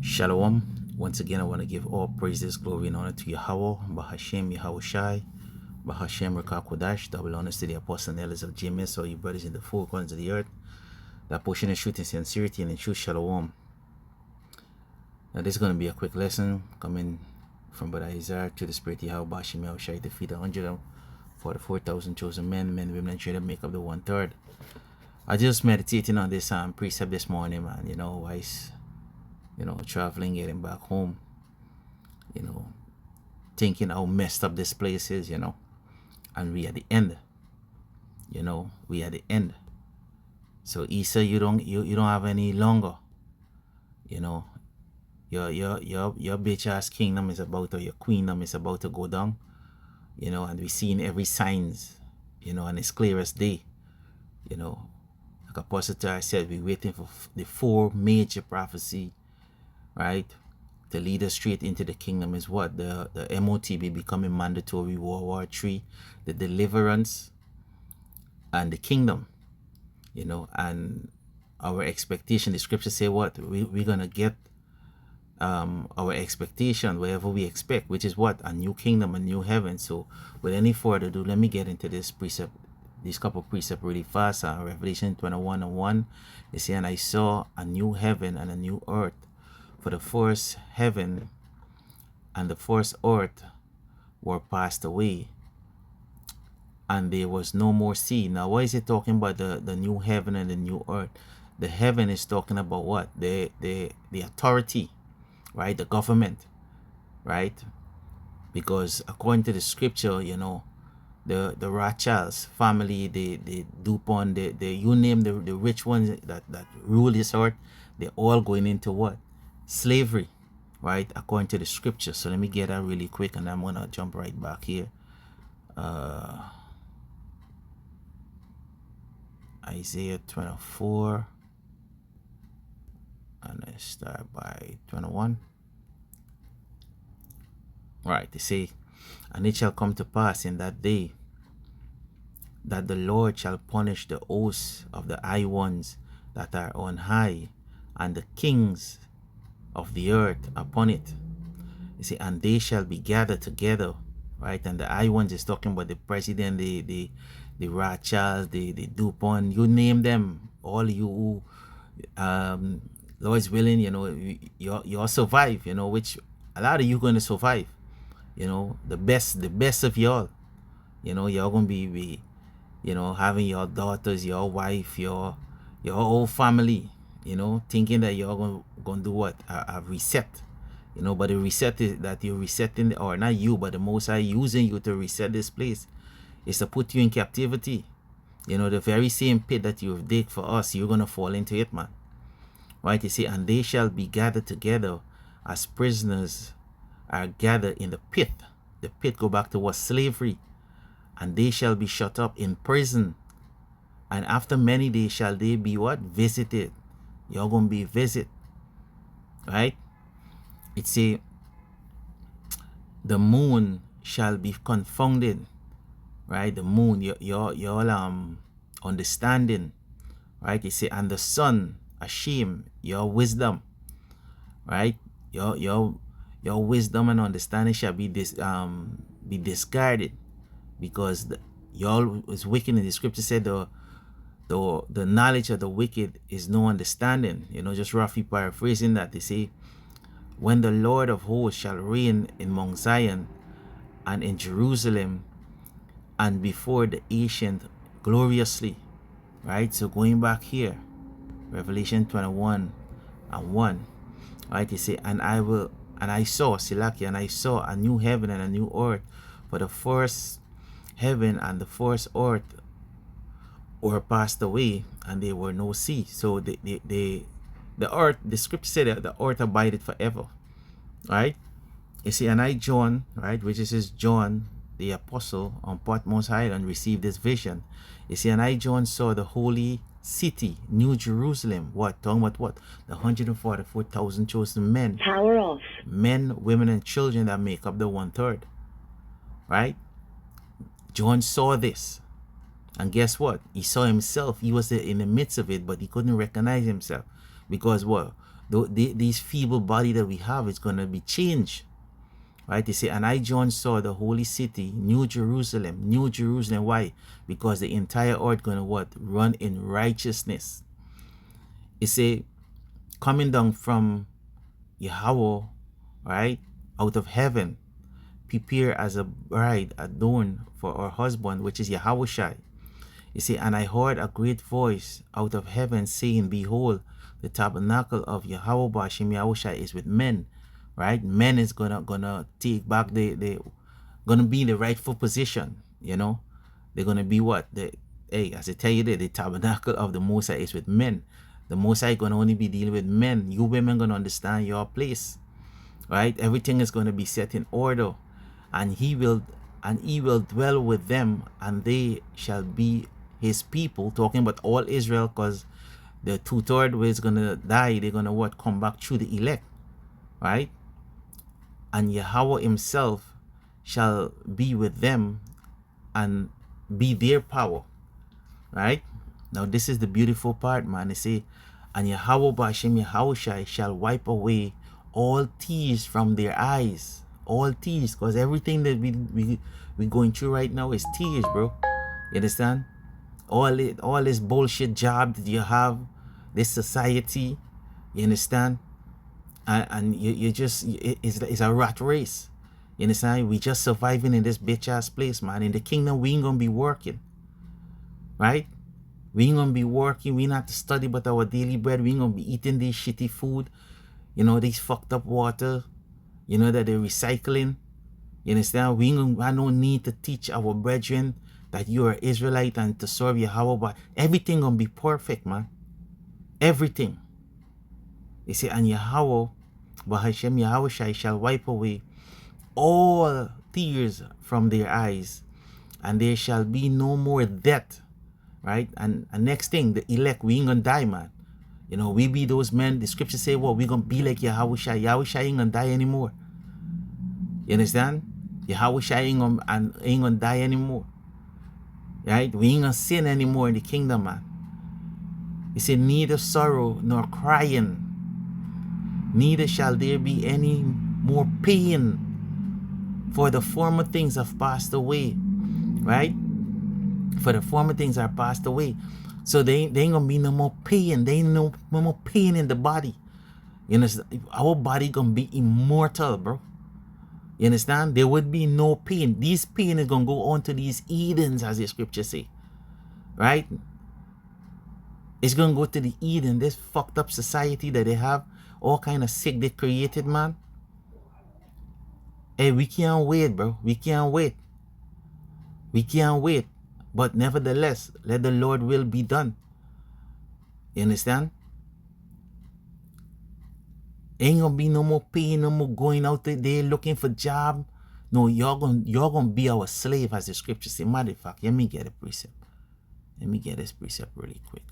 Shalom. Once again, I want to give all praises, glory, and honor to Yahweh, Bahashem, Yahushai, Bahashem, Rakakwadash, double honors to the apostle and elders of GMS, all you brothers in the four corners of the earth, that portion of truth and sincerity and in true Shalom. Now, this is going to be a quick lesson coming from Brother Isaiah to the Spirit Yahweh, Bahashem, Yahushai, defeat 144,000 chosen men, women, and children make up the 1/3. I just meditating on this precept this morning, man. Wise. Traveling, getting back home, thinking how messed up this place is, and we at the end, we at the end. So Isa, you don't have any longer, your bitch ass kingdom is about to, your queendom is about to go down, and we seeing every signs, and it's clear as day, like Apostle Tar said, we waiting for the 4 major prophecy, right, to lead us straight into the kingdom is what? The MOTB becoming mandatory, World War III, the deliverance, and the kingdom, and our expectation, the scripture say what? We're going to get our expectation, wherever we expect, which is what? A new kingdom, a new heaven. So with any further ado, let me get into this precept, this couple precept really fast. Revelation 21:1, it says, and I saw a new heaven and a new earth, for the first heaven and the first earth were passed away, and there was no more sea. Now, why is it talking about the new heaven and the new earth? The heaven is talking about what? The authority, right? The government, right? Because according to the scripture, the Rothschilds family, the DuPont, the you name the rich ones that rule this earth, they're all going into what? Slavery, right, according to the scripture. So let me get that really quick, and I'm gonna jump right back here. Isaiah 24, and I start by 21. Right, they say, and it shall come to pass in that day that the Lord shall punish the hosts of the high ones that are on high, and the kings of the earth upon it. You see, and they shall be gathered together, right? And the high ones is talking about the president, the Rothschilds, the DuPont, you name them, all you who, Lord's willing, you'll survive, which a lot of you going to survive, the best of y'all, y'all going to be having your daughters, your wife, your whole family, thinking that you're going to do what? A reset, but the reset is that you're resetting, or not you, but the Most High using you to reset this place is to put you in captivity. The very same pit that you've dig for us, you're going to fall into it, man. Right? You see, and they shall be gathered together as prisoners are gathered in the pit. The pit go back to what? Slavery. And they shall be shut up in prison. And after many days shall they be what? Visited. You're going to be visited. Right? It say, the moon shall be confounded. Right? The moon, your understanding. Right? It say, and the sun ashamed your wisdom. Right? Your wisdom and understanding shall be discarded, because y'all is wicked. In the scripture said the knowledge of the wicked is no understanding. Just roughly paraphrasing that, they say, when the Lord of hosts shall reign in Mount Zion and in Jerusalem and before the ancient gloriously. Right? So going back here, Revelation 21:1, right? They say, and I saw Silaki, and I saw a new heaven and a new earth, for the first heaven and the first earth were passed away, and there were no sea. So the earth, the scripture said that the earth abided forever, right? You see, and I, John, right, which is John the apostle on Patmos Island, received this vision. You see, and I, John, saw the holy city, New Jerusalem. What? Talking about what? The 144,000 chosen men. Power off. Men, women, and children that make up the 1/3. Right? John saw this. And guess what? He saw himself. He was in the midst of it, but he couldn't recognize himself. Because what? these feeble body that we have is going to be changed. Right? They say, and I, John, saw the holy city, New Jerusalem. New Jerusalem. Why? Because the entire earth going to what? Run in righteousness. It say, coming down from Yahweh, right? Out of heaven, prepare as a bride adorned for her husband, which is Yahushai. You see, and I heard a great voice out of heaven saying, behold, the tabernacle of Yahweh Bashim Yahushai is with men, right? Men is gonna take back gonna be in the rightful position, you know. They're gonna be what? Hey, as I tell you, the tabernacle of the Most High is with men. The Most High gonna only be dealing with men. You women gonna understand your place, right? Everything is gonna be set in order, and he will dwell with them, and they shall be his people. Talking about all Israel, because the 2/3 way is gonna die. They're gonna what? Come back through the elect, right? And Yahweh himself shall be with them and be their power, right? Now this is the beautiful part, man. They say, and Yahweh Bashim Yahushai shall wipe away all tears from their eyes. All tears, because everything that we going through right now is tears, bro. You understand? All this bullshit job that you have, this society, you understand? And you just, it's a rat race. You understand? We just surviving in this bitch ass place, man. In the kingdom, we ain't gonna be working, right? We ain't gonna be working. We ain't have to study but our daily bread. We ain't gonna be eating this shitty food, you know, these fucked up water, you know, that they're recycling. You understand? We ain't gonna, I don't need to teach our brethren that you are Israelite and to serve Yahweh, but everything gonna be perfect, man. Everything. They say, and Yahweh, Bahashem Yahushai shall wipe away all tears from their eyes, and there shall be no more death, right? And next thing, the elect, we ain't gonna die, man. You know, we be those men, the scriptures say, well, we gonna be like Yahushai. Yahushai ain't gonna die anymore. You understand? Yahushai ain't gonna die anymore. Right? We ain't gonna sin anymore in the kingdom, man. He said, neither sorrow nor crying, neither shall there be any more pain, for the former things have passed away. Right? For the former things are passed away. So they ain't gonna be no more pain. There ain't no more pain in the body. You know, our body gonna be immortal, bro. You understand? There would be no pain. This pain is gonna go on to these Edens, as the scripture say. Right? It's gonna go to the Eden, this fucked up society that they have, all kind of sick they created, man. Hey, we can't wait, bro. We can't wait. We can't wait. But nevertheless, let the Lord will be done. You understand? Ain't gonna be no more pain, no more going out there looking for job. No, you're gonna be our slave, as the scripture say. Matter of fact, let me get a precept. Let me get this precept really quick.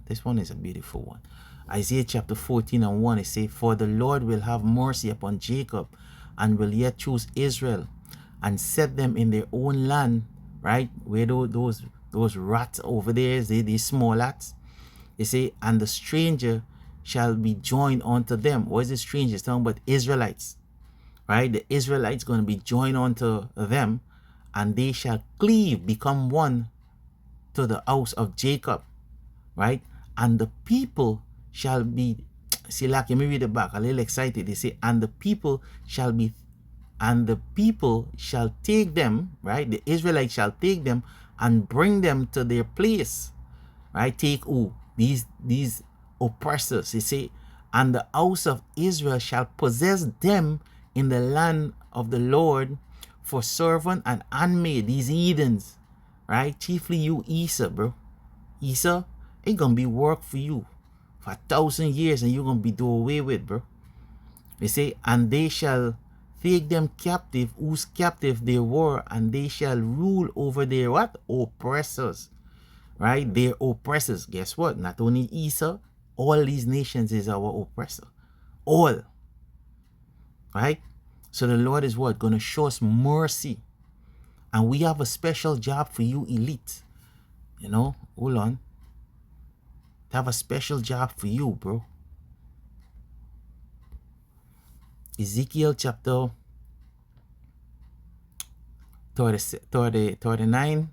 This one is a beautiful one. Isaiah chapter 14:1, it says, for the Lord will have mercy upon Jacob, and will yet choose Israel, and set them in their own land, right? Where those rats over there, these small rats. They say, and the stranger shall be joined unto them. What is the stranger? It's talking about Israelites, right? The Israelites going to be joined unto them, and they shall cleave, become one to the house of Jacob, right? And the people shall be, see, like, let me read it back, a little excited. They say, and the people shall take them, right? The Israelites shall take them and bring them to their place, right? Take who? These oppressors. They say, and the house of Israel shall possess them in the land of the Lord for servant and handmaid, these heathens, right? Chiefly you, Esau, bro. Esau, it gonna be work for you for 1,000 years, and you're gonna be do away with, bro. They say, and they shall take them captive, whose captive they were, and they shall rule over their what? Oppressors. Right? Their oppressors. Guess what? Not only Esau, all these nations is our oppressor. All. Right? So the Lord is what? Gonna show us mercy. And we have a special job for you, elite. You know? Hold on. to have a special job for you, bro. Ezekiel chapter 39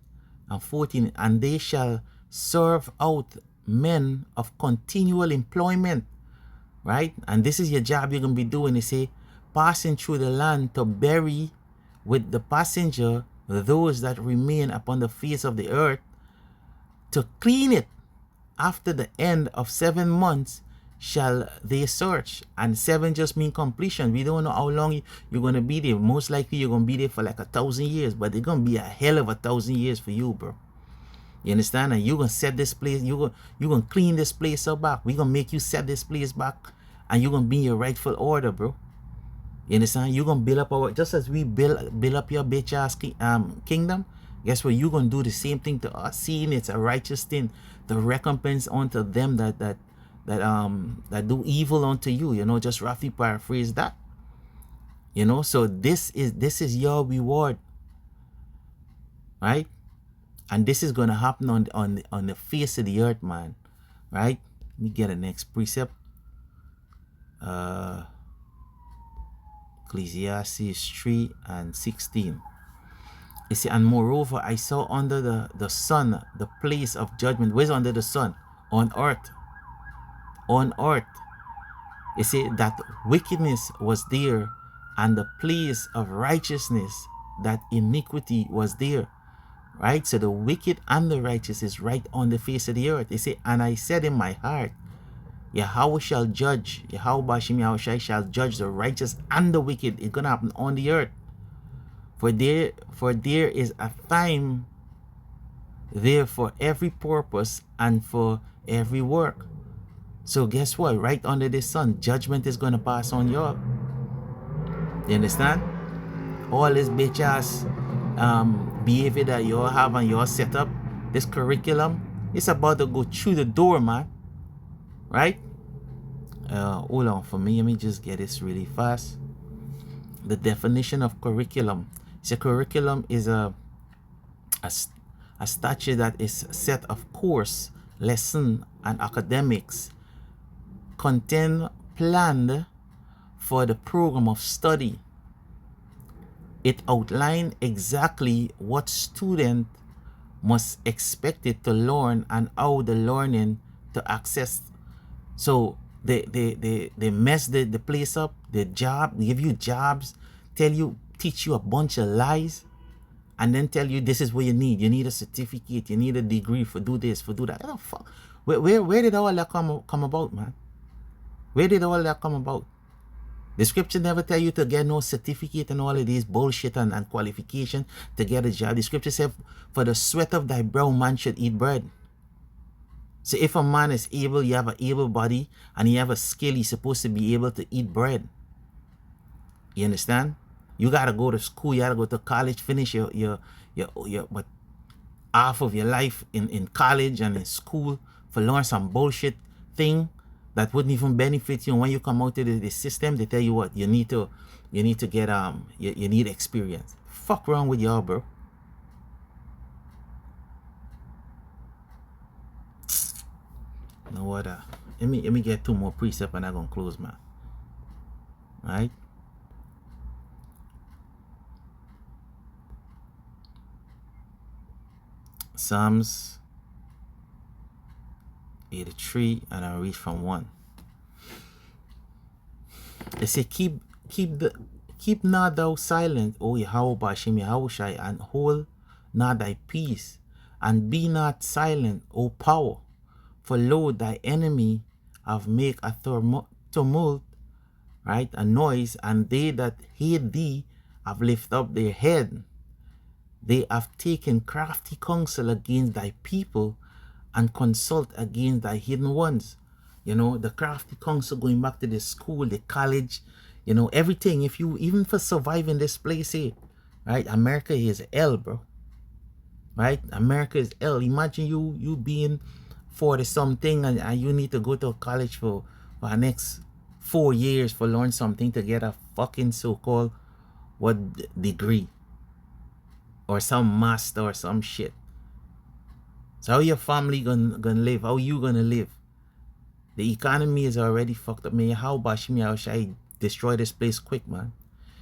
and 14. And they shall serve out men of continual employment, right? And this is your job you're going to be doing. They say, passing through the land to bury with the passenger those that remain upon the face of the earth, to clean it after the end of 7 months shall they search. And 7 just mean completion. We don't know how long you're going to be there. Most likely you're going to be there for like 1,000 years, but it's going to be a hell of 1,000 years for you, bro. You understand? And you're going to set this place, you're going to clean this place up back. We're going to make you set this place back, and you're going to be in your rightful order, bro. You understand? You're going to build up our, just as we build up your bitch ass kingdom. Guess what? You're going to do the same thing to us, seeing it's a righteous thing, the recompense unto them that do evil unto you. You know, just roughly paraphrase that. You know, so this is your reward, right? And this is going to happen on the face of the earth, man. Right? Let me get the next precept. Ecclesiastes 3 and 16. You see, and moreover, I saw under the sun the place of judgment. Where's under the sun? On earth. On earth. You see, that wickedness was there, and the place of righteousness, that iniquity was there. Right? So the wicked and the righteous is right on the face of the earth. You see, and I said in my heart, Yahweh shall judge, Yahweh Bashim Yahushai shall judge the righteous and the wicked. It's going to happen on the earth. For there is a time there for every purpose and for every work. So guess what? Right under the sun, judgment is going to pass on you. You understand? All this bitch ass behavior that you all have and you all set up, this curriculum, it's about to go through the door, man. Right? Hold on for me. Let me just get this really fast. The definition of curriculum. So curriculum is a structure that is a set of course, lesson, and academics, content planned for the program of study. It outlines exactly what student must expect it to learn and how the learning to access. So they mess the place up, the job, give you jobs, teach you a bunch of lies, and then tell you this is what you need. You need a certificate, you need a degree for do this, for do that. Oh, fuck. Where did all that come about, man? Where did all that come about? The scripture never tell you to get no certificate and all of these bullshit and qualification to get a job. The scripture said, for the sweat of thy brow man should eat bread. So if a man is able, you have an able body, and you have a skill, he's supposed to be able to eat bread. You understand? You gotta go to school, you gotta go to college, finish your but half of your life in college and in school for learn some bullshit thing that wouldn't even benefit you. When you come out of the system, they tell you what you need to get you need experience. Fuck wrong with y'all, bro. You know what? Let me get 2 more precepts and I'm gonna close, man. Right? Psalms 83, and I'll read from 1. They say, keep not thou silent, O Yahweh Bashim Yahushai, and hold not thy peace, and be not silent, O power. For lo, thy enemy have made a tumult, right, a noise, and they that hate thee have lifted up their head. They have taken crafty counsel against thy people, and consult against thy hidden ones. You know, the crafty counsel going back to the school, the college, you know, everything. If you, even for surviving this place here, right, America is hell, bro. Right? America is hell. Imagine you being 40 something and you need to go to college for the next 4 years for learn something to get a fucking so-called what degree or some master or some shit. So how your family gonna live? How you gonna live? The economy is already fucked up. May how Bashim Yahushai destroy this place quick, man.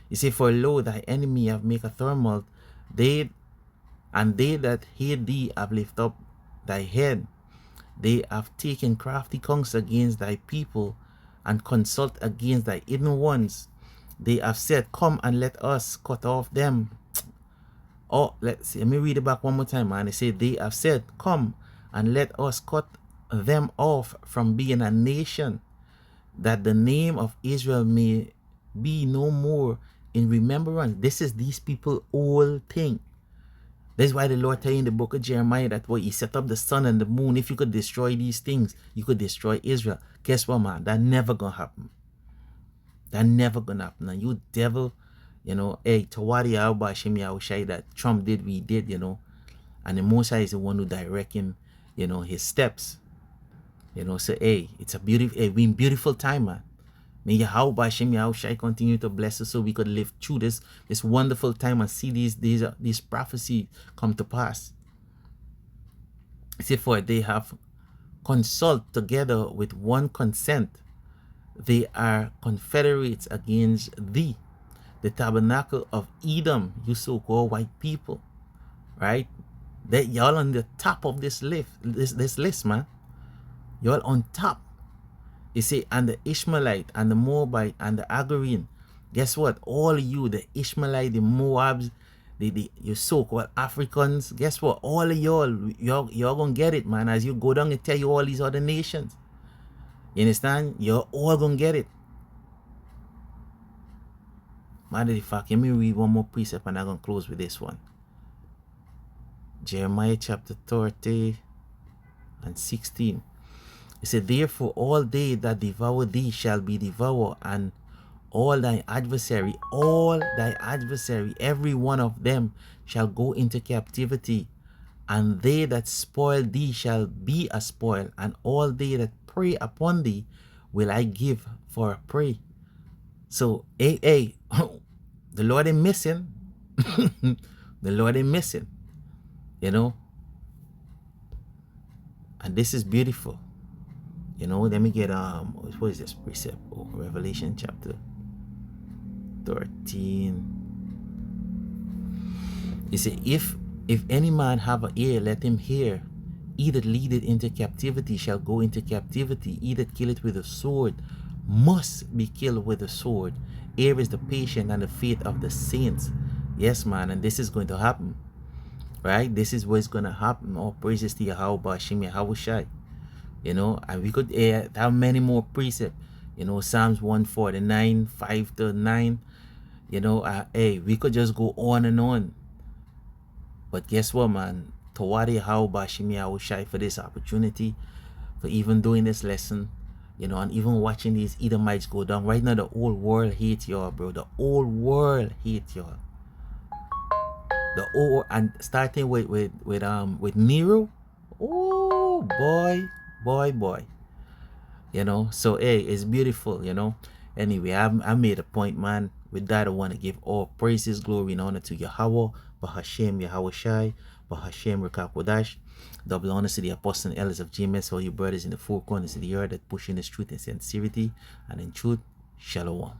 You see, for lo, thy enemy have make a tumult, they that hate thee have lift up thy head. They have taken crafty counsel against thy people, and consult against thy hidden ones. They have said, come and let us cut off them. Oh, let's see. Let me read it back one more time, man. They say, they have said, come and let us cut them off from being a nation, that the name of Israel may be no more in remembrance. This is these people whole thing. That's why the Lord tell you in the book of Jeremiah that what he set up the sun and the moon. If you could destroy these things, you could destroy Israel. Guess what, man? That never gonna happen. That never gonna happen. And you devil, you know, hey, Tawadi Alba Hashem Yahushai, that Trump did, we did, you know. And the Most High is the one who directing, you know, his steps. You know, so hey, it's a beautiful time, man. May Yahweh Hashem Yahushai continue to bless us so we could live through this wonderful time and see these prophecies come to pass. See, for they have consult together with one consent. They are confederates against thee, the tabernacle of Edom, you so-called white people, right? That y'all on the top of this list, man. Y'all on top. You see, and the Ishmaelite and the Moabite and the Agarine, guess what? All you, the Ishmaelite, the Moabs, you so-called Africans, guess what? All of y'all gonna get it, man, as you go down and tell you all these other nations. You understand? You're all gonna get it. Matter of fact, let me read one more precept and I'm gonna close with this one. Jeremiah chapter 30 and 16. It said, therefore all they that devour thee shall be devoured, and all thy adversary, every one of them shall go into captivity, and they that spoil thee shall be a spoil, and all they that prey upon thee will I give for a prey. So, hey, the Lord ain't missing. The Lord ain't missing, you know. And this is beautiful. You know, let me get what is this precept? Oh, Revelation chapter 13. You see, if any man have an ear, let him hear. He that leadeth into captivity shall go into captivity. He that killeth with a sword must be killed with a sword. Here is the patience and the faith of the saints. Yes, man, and this is going to happen. Right? This is what's going to happen. All praises to Yahweh Hashem Yahushai. You know, and we could have many more precepts. You know, Psalms 149, 5-9. You know, hey, we could just go on and on. But guess what, man? Tawadi Yahweh Hashem Yahushai for this opportunity, for even doing this lesson, you know, and even watching these Edomites go down. Right now, the whole world hates y'all, bro. The whole world hates y'all. And starting with Nero. Oh boy. You know, so hey, it's beautiful, you know. Anyway, I made a point, man. With that, I want to give all praises, glory, and honor to Yahweh, Bahashem Yahushai, Bahashem Rekakodash. Double honors to the apostles and elders of GMS, all you brothers in the four corners of the earth that pushing this truth in sincerity and in truth. Shalom.